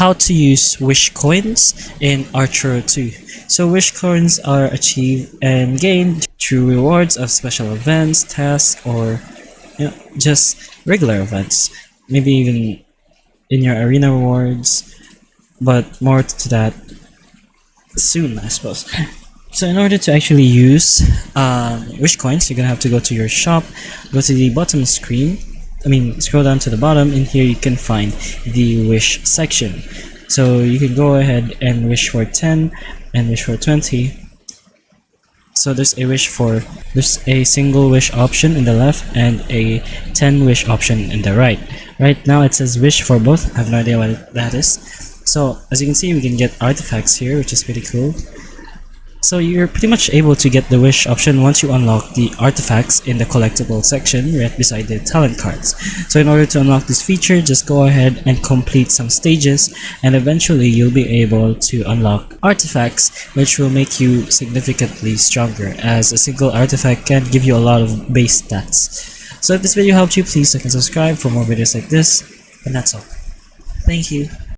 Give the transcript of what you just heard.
how to use wish coins in Archero 2. So wish coins are achieved and gained through rewards of special events, tasks, or just regular events. Maybe even in your arena rewards, but more to that soon, I suppose. So in order to actually use wish coins, you're gonna have to go to your shop, go to the bottom screen. Scroll down to the bottom. In here, you can find the wish section. So you can go ahead and wish for 10 and wish for 20. So there's a single wish option in the left and a 10 wish option in the right. Right now it says wish for both. I have no idea what that is. So as you can see, we can get artifacts here, which is pretty cool. So you're pretty much able to get the wish option once you unlock the artifacts in the collectible section right beside the talent cards. So in order to unlock this feature, just go ahead and complete some stages, and eventually you'll be able to unlock artifacts, which will make you significantly stronger, as a single artifact can give you a lot of base stats. So if this video helped you, please like and subscribe for more videos like this, and that's all. Thank you.